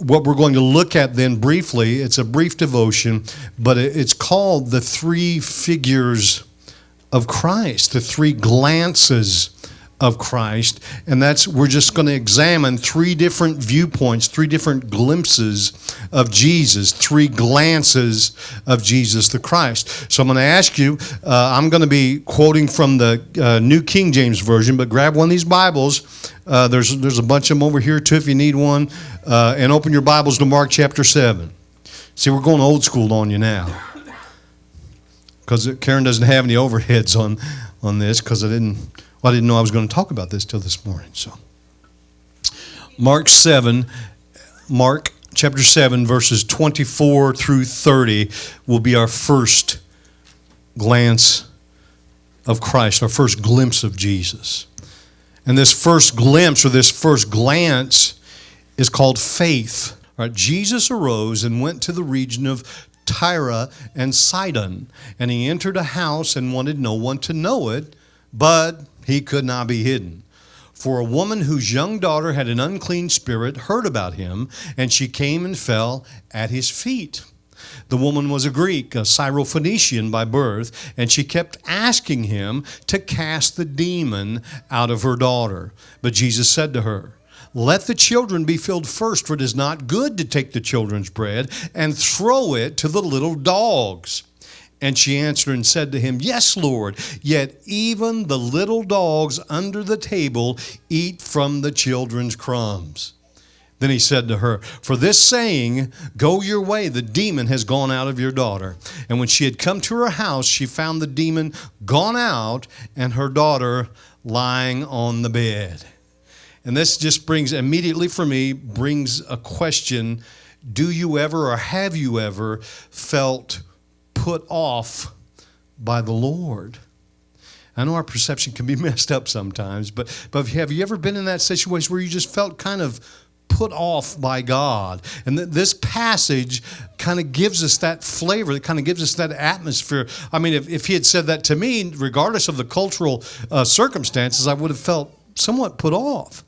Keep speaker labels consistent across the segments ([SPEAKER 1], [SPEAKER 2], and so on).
[SPEAKER 1] what we're going to look at then briefly, it's a brief devotion, but it's called the three figures of Christ, the three glances of Christ. And we're just going to examine three different viewpoints, three different glimpses of Jesus, three glances of Jesus the Christ. So I'm going to ask you, I'm going to be quoting from the New King James Version, but grab one of these Bibles. There's a bunch of them over here too if you need one. And open your Bibles to Mark chapter 7. See, we're going old school on you now. Because Karen doesn't have any overheads on this because I didn't know I was going to talk about this till this morning. So, Mark chapter 7, verses 24 through 30 will be our first glance of Christ, our first glimpse of Jesus. And this first glimpse or this first glance is called faith. All right, Jesus arose and went to the region of Tyre and Sidon, and he entered a house and wanted no one to know it, but he could not be hidden. For a woman whose young daughter had an unclean spirit heard about him, and she came and fell at his feet. The woman was a Greek, a Syrophoenician by birth, and she kept asking him to cast the demon out of her daughter. But Jesus said to her, "Let the children be filled first, for it is not good to take the children's bread and throw it to the little dogs." And she answered and said to him, "Yes, Lord, yet even the little dogs under the table eat from the children's crumbs." Then he said to her, "For this saying, go your way, the demon has gone out of your daughter." And when she had come to her house, she found the demon gone out and her daughter lying on the bed. And this just brings a question. Do you ever or have you ever felt put off by the Lord? I know our perception can be messed up sometimes, but have you ever been in that situation where you just felt kind of put off by God? And this passage kind of gives us that flavor, it kind of gives us that atmosphere. I mean, if he had said that to me, regardless of the cultural circumstances, I would have felt somewhat put off.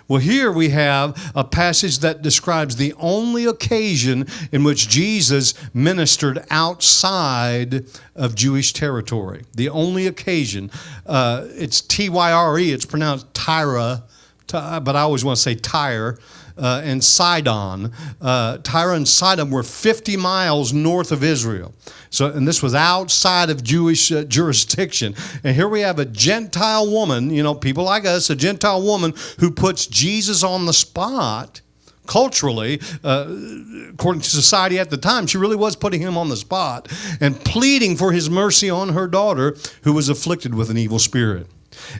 [SPEAKER 1] Well, here we have a passage that describes the only occasion in which Jesus ministered outside of Jewish territory. The only occasion. It's T-Y-R-E. It's pronounced Tyre, but I always want to say Tyre. And Sidon. Tyre and Sidon were 50 miles north of Israel. And this was outside of Jewish jurisdiction. And here we have a Gentile woman, people like us, a Gentile woman who puts Jesus on the spot. Culturally, according to society at the time, she really was putting him on the spot and pleading for his mercy on her daughter who was afflicted with an evil spirit.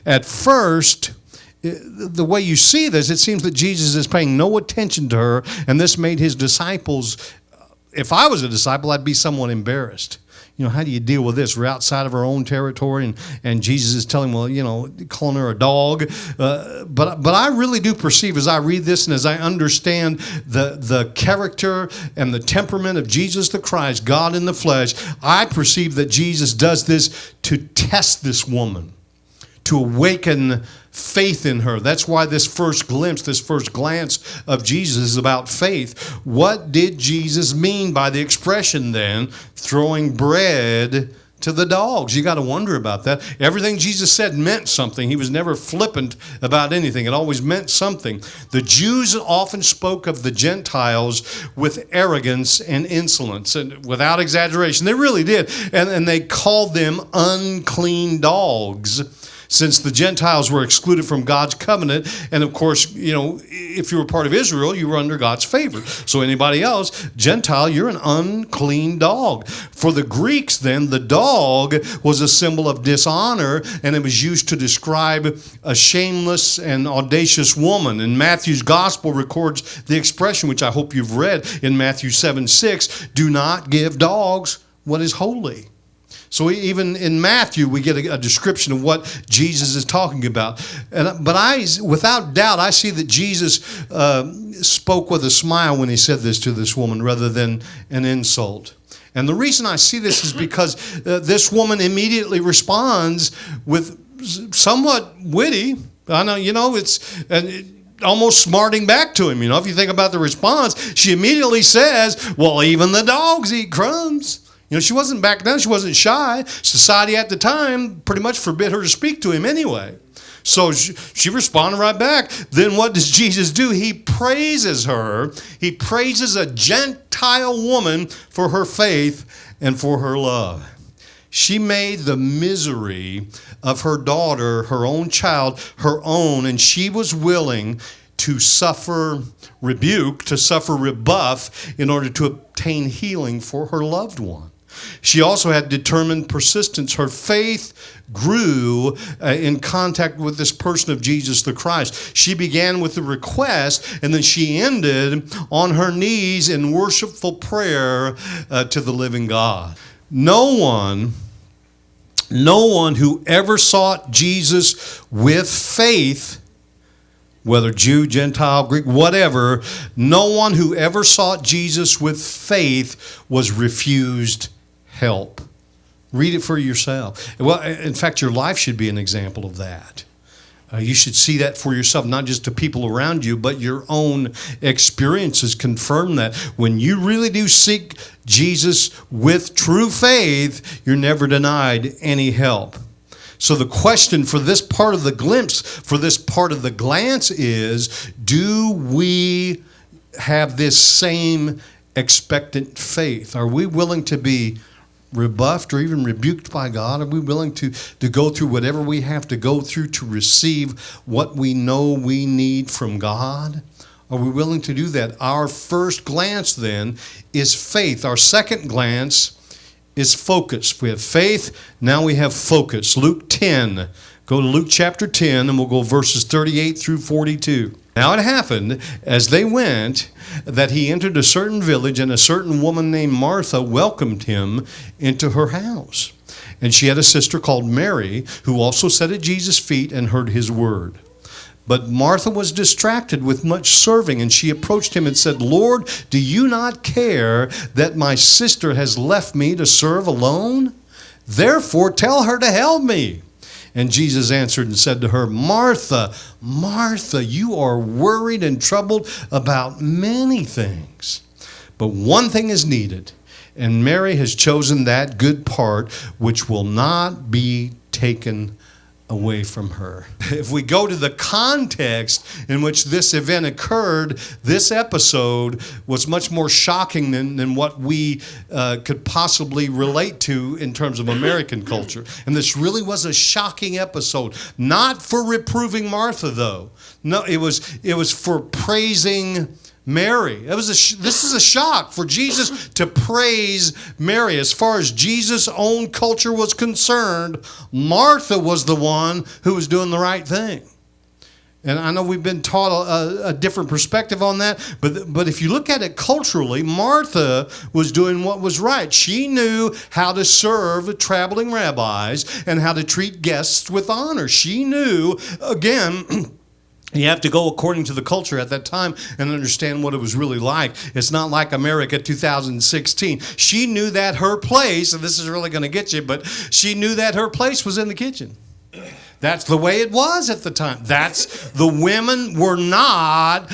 [SPEAKER 1] At first, the way you see this, it seems that Jesus is paying no attention to her, and this made his disciples, if I was a disciple, I'd be somewhat embarrassed. How do you deal with this? We're outside of our own territory, and Jesus is telling, calling her a dog. But I really do perceive as I read this and as I understand the character and the temperament of Jesus the Christ, God in the flesh, I perceive that Jesus does this to test this woman, to awaken faith in her. That's why this first glimpse, this first glance of Jesus is about faith. What did Jesus mean by the expression then, throwing bread to the dogs? You got to wonder about that. Everything Jesus said meant something. He was never flippant about anything. It always meant something. The Jews often spoke of the Gentiles with arrogance and insolence, and without exaggeration. They really did. And they called them unclean dogs, since the Gentiles were excluded from God's covenant. And of course, if you were part of Israel, you were under God's favor. So anybody else, Gentile, you're an unclean dog. For the Greeks then, the dog was a symbol of dishonor, and it was used to describe a shameless and audacious woman. And Matthew's gospel records the expression, which I hope you've read in Matthew 7:6, "Do not give dogs what is holy." So even in Matthew, we get a description of what Jesus is talking about. But without doubt, I see that Jesus spoke with a smile when he said this to this woman rather than an insult. And the reason I see this is because this woman immediately responds with somewhat witty. I know, almost smarting back to him. If you think about the response, she immediately says, well, even the dogs eat crumbs. She wasn't back then. She wasn't shy. Society at the time pretty much forbid her to speak to him anyway. So she responded right back. Then what does Jesus do? He praises her. He praises a Gentile woman for her faith and for her love. She made the misery of her daughter, her own child, her own, and she was willing to suffer rebuke, to suffer rebuff in order to obtain healing for her loved one. She also had determined persistence. Her faith grew in contact with this person of Jesus the Christ. She began with a request, and then she ended on her knees in worshipful prayer to the living God. No one who ever sought Jesus with faith, whether Jew, Gentile, Greek, whatever, no one who ever sought Jesus with faith was refused help. Read it for yourself. Well, in fact, your life should be an example of that. You should see that for yourself, not just to people around you, but your own experiences confirm that. When you really do seek Jesus with true faith, you're never denied any help. So the question for this part of the glimpse, for this part of the glance is, do we have this same expectant faith? Are we willing to be rebuffed or even rebuked by God? Are we willing to go through whatever we have to go through to receive what we know we need from God? Are we willing to do that? Our first glance then is faith. Our second glance is focus. We have faith, now we have focus. Luke 10. Go to Luke chapter 10 and we'll go verses 38 through 42. Now it happened, as they went, that he entered a certain village, and a certain woman named Martha welcomed him into her house. And she had a sister called Mary, who also sat at Jesus' feet and heard his word. But Martha was distracted with much serving, and she approached him and said, Lord, do you not care that my sister has left me to serve alone? Therefore, tell her to help me. And Jesus answered and said to her, Martha, Martha, you are worried and troubled about many things. But one thing is needed, and Mary has chosen that good part which will not be taken away from her. If we go to the context in which this event occurred, this episode was much more shocking than what we could possibly relate to in terms of American culture. And this really was a shocking episode. Not for reproving Martha, though. No, it was for praising Mary. This is a shock for Jesus to praise Mary. As far as Jesus' own culture was concerned, Martha was the one who was doing the right thing. And I know we've been taught a different perspective on that, but if you look at it culturally, Martha was doing what was right. She knew how to serve traveling rabbis and how to treat guests with honor. She knew, again, you have to go according to the culture at that time and understand what it was really like. It's not like America 2016. She knew that her place, and this is really going to get you, but she knew that her place was in the kitchen. That's the way it was at the time. The women were not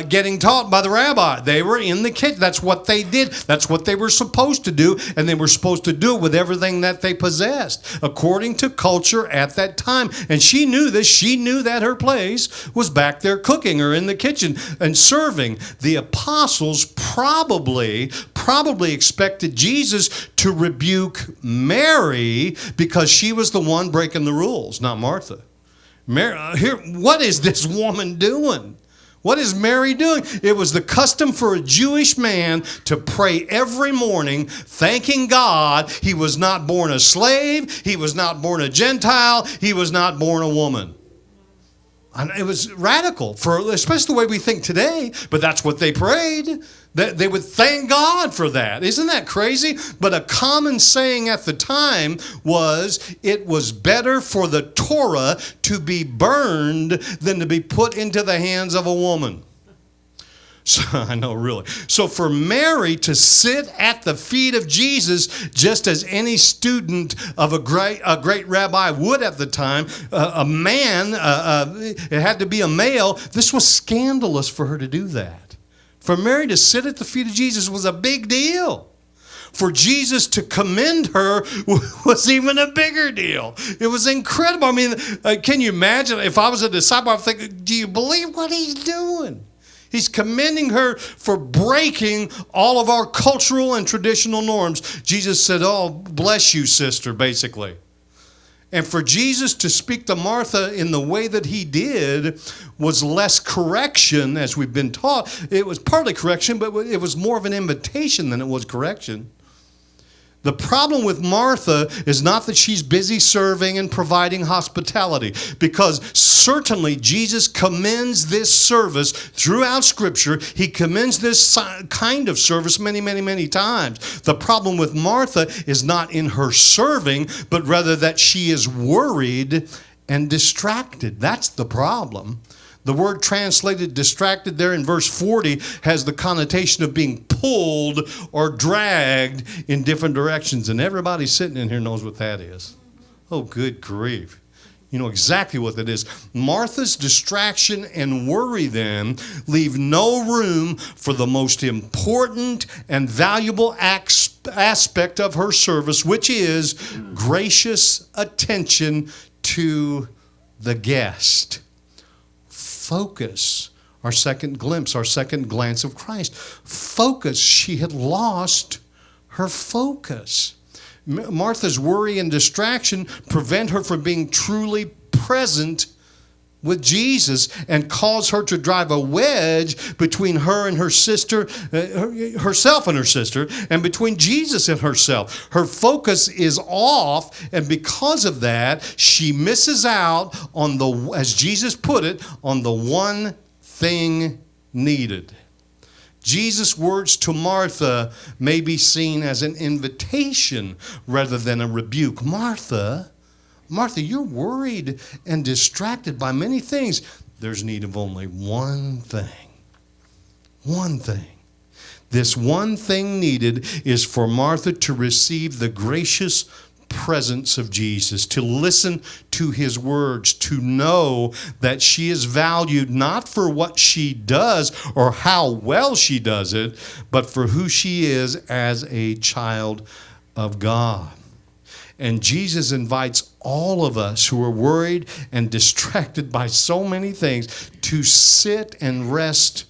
[SPEAKER 1] getting taught by the rabbi. They were in the kitchen. That's what they did. That's what they were supposed to do, and they were supposed to do it with everything that they possessed, according to culture at that time. And she knew this. She knew that her place was back there cooking or in the kitchen and serving. The apostles probably expected Jesus to rebuke Mary because she was the one breaking the rules, not Martha. What is this woman doing? What is Mary doing? It was the custom for a Jewish man to pray every morning, thanking God he was not born a slave, he was not born a Gentile, he was not born a woman. And it was radical, especially the way we think today, but that's what they prayed. They would thank God for that. Isn't that crazy? But a common saying at the time was, it was better for the Torah to be burned than to be put into the hands of a woman. So, I know, really. So for Mary to sit at the feet of Jesus, just as any student of a great rabbi would at the time, a man, it had to be a male, this was scandalous for her to do that. For Mary to sit at the feet of Jesus was a big deal. For Jesus to commend her was even a bigger deal. It was incredible. I mean, can you imagine if I was a disciple, I'd think, do you believe what he's doing? He's commending her for breaking all of our cultural and traditional norms. Jesus said, oh, bless you, sister, basically. And for Jesus to speak to Martha in the way that he did was less correction, as we've been taught. It was partly correction, but it was more of an invitation than it was correction. The problem with Martha is not that she's busy serving and providing hospitality, because certainly Jesus commends this service throughout Scripture. He commends this kind of service many, many, many times. The problem with Martha is not in her serving, but rather that she is worried and distracted. That's the problem. The word translated distracted there in verse 40 has the connotation of being pulled or dragged in different directions. And everybody sitting in here knows what that is. Oh, good grief. You know exactly what that is. Martha's distraction and worry then leave no room for the most important and valuable aspect of her service, which is gracious attention to the guest. Focus, our second glimpse, our second glance of Christ. Focus, she had lost her focus. Martha's worry and distraction prevent her from being truly present with Jesus and cause her to drive a wedge between her and her sister, herself and her sister, and between Jesus and herself. Her focus is off, and because of that, she misses out on the, as Jesus put it, on the one thing needed. Jesus' words to Martha may be seen as an invitation rather than a rebuke. Martha, you're worried and distracted by many things. There's need of only one thing. One thing. This one thing needed is for Martha to receive the gracious presence of Jesus, to listen to his words, to know that she is valued not for what she does or how well she does it, but for who she is as a child of God. And Jesus invites all of us who are worried and distracted by so many things to sit and rest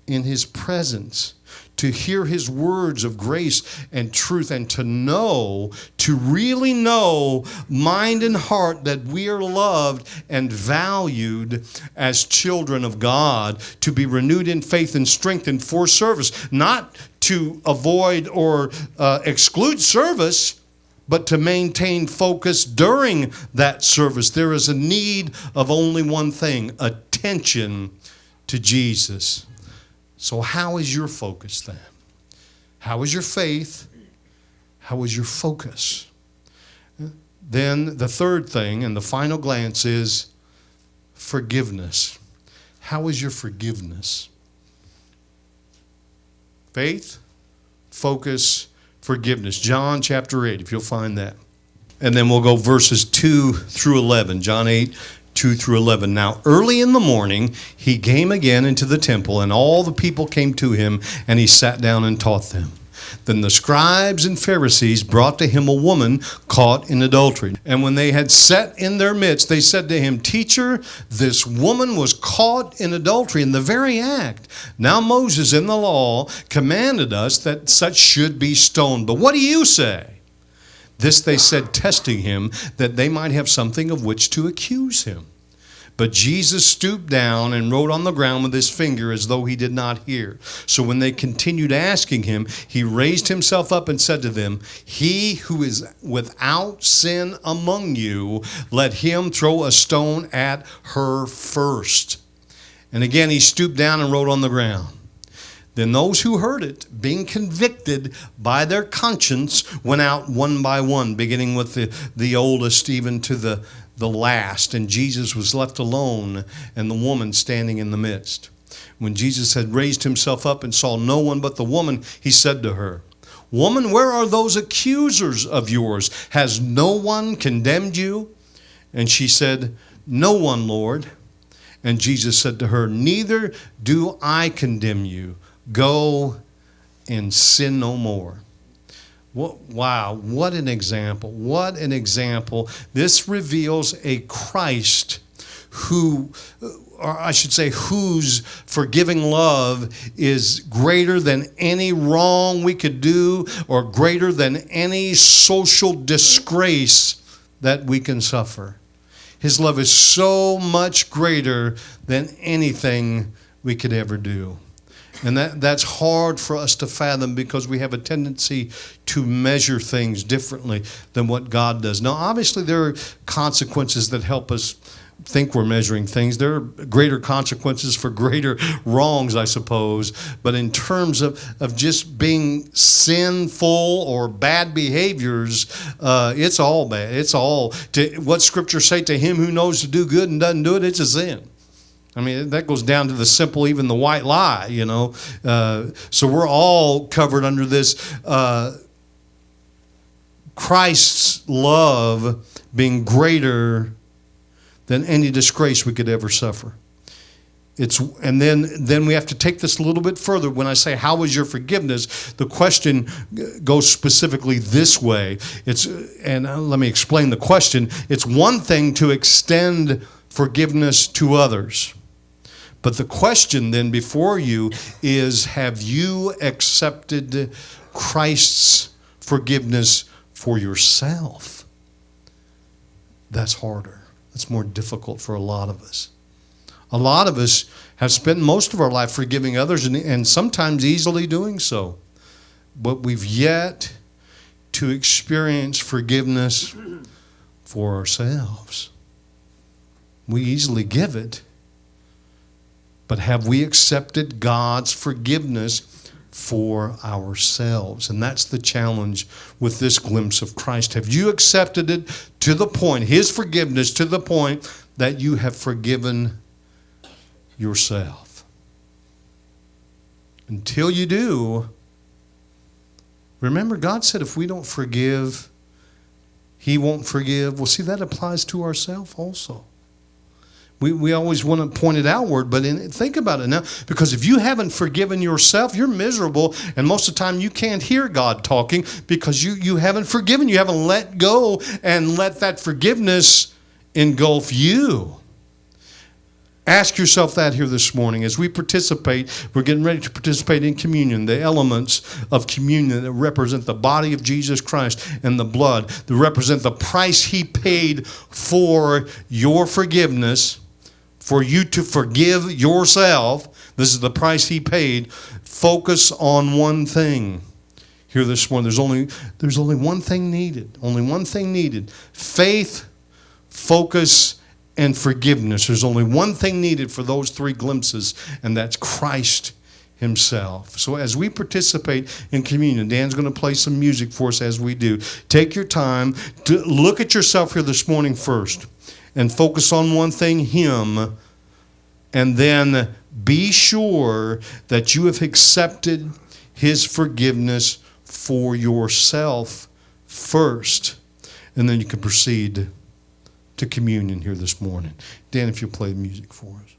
[SPEAKER 1] in his presence, to hear his words of grace and truth, and to know, to really know, mind and heart, that we are loved and valued as children of God, to be renewed in faith and strengthened for service, not to avoid or exclude service, but to maintain focus during that service. There is a need of only one thing: attention to Jesus. So how is your focus then? How is your faith? How is your focus? Then the third thing and the final glance is forgiveness. How is your forgiveness? Faith, focus, forgiveness. John chapter 8, if you'll find that. And then we'll go verses 2 through 11. John 8, 2 through 11. Now, early in the morning, he came again into the temple, and all the people came to him, and he sat down and taught them. Then the scribes and Pharisees brought to him a woman caught in adultery. And when they had sat in their midst, they said to him, Teacher, this woman was caught in adultery in the very act. Now Moses in the law commanded us that such should be stoned. But what do you say? This they said, testing him, that they might have something of which to accuse him. But Jesus stooped down and wrote on the ground with his finger as though he did not hear. So when they continued asking him, he raised himself up and said to them, He who is without sin among you, let him throw a stone at her first. And again he stooped down and wrote on the ground. Then those who heard it, being convicted by their conscience, went out one by one, beginning with the oldest even to the last. And Jesus was left alone, and the woman standing in the midst. When Jesus had raised himself up and saw no one but the woman, he said to her, "Woman, where are those accusers of yours? Has no one condemned you?" And she said, "No one, Lord." And Jesus said to her, "Neither do I condemn you. Go and sin no more." Wow, what an example. What an example. This reveals a Christ who, or I should say, whose forgiving love is greater than any wrong we could do or greater than any social disgrace that we can suffer. His love is so much greater than anything we could ever do. And that's hard for us to fathom because we have a tendency to measure things differently than what God does. Now, obviously, there are consequences that help us think we're measuring things. There are greater consequences for greater wrongs, I suppose. But in terms of just being sinful or bad behaviors, it's all bad. It's all, what Scripture say, to him who knows to do good and doesn't do it, it's a sin. I mean, that goes down to the simple, even the white lie, you know. So we're all covered under this. Christ's love being greater than any disgrace we could ever suffer. And then we have to take this a little bit further. When I say, how is your forgiveness? The question goes specifically this way. And let me explain the question. It's one thing to extend forgiveness to others. But the question then before you is, have you accepted Christ's forgiveness for yourself? That's harder. That's more difficult for a lot of us. A lot of us have spent most of our life forgiving others and sometimes easily doing so. But we've yet to experience forgiveness for ourselves. We easily give it. But have we accepted God's forgiveness for ourselves? And that's the challenge with this glimpse of Christ. Have you accepted it to the point, his forgiveness to the point that you have forgiven yourself? Until you do, remember, God said if we don't forgive, he won't forgive. Well, see, that applies to ourselves also. We always want to point it outward, but think about it now. Because if you haven't forgiven yourself, you're miserable. And most of the time you can't hear God talking because you haven't forgiven. You haven't let go and let that forgiveness engulf you. Ask yourself that here this morning. As we participate, we're getting ready to participate in communion, the elements of communion that represent the body of Jesus Christ and the blood, that represent the price he paid for your forgiveness, for you to forgive yourself. This is the price he paid. Focus on one thing here this morning. There's only one thing needed. Only one thing needed. Faith, focus, and forgiveness. There's only one thing needed for those three glimpses, and that's Christ himself. So as we participate in communion, Dan's going to play some music for us as we do. Take your time to look at yourself here this morning first and focus on one thing, him, and then be sure that you have accepted his forgiveness for yourself first, and then you can proceed to communion here this morning. Dan, if you'll play the music for us.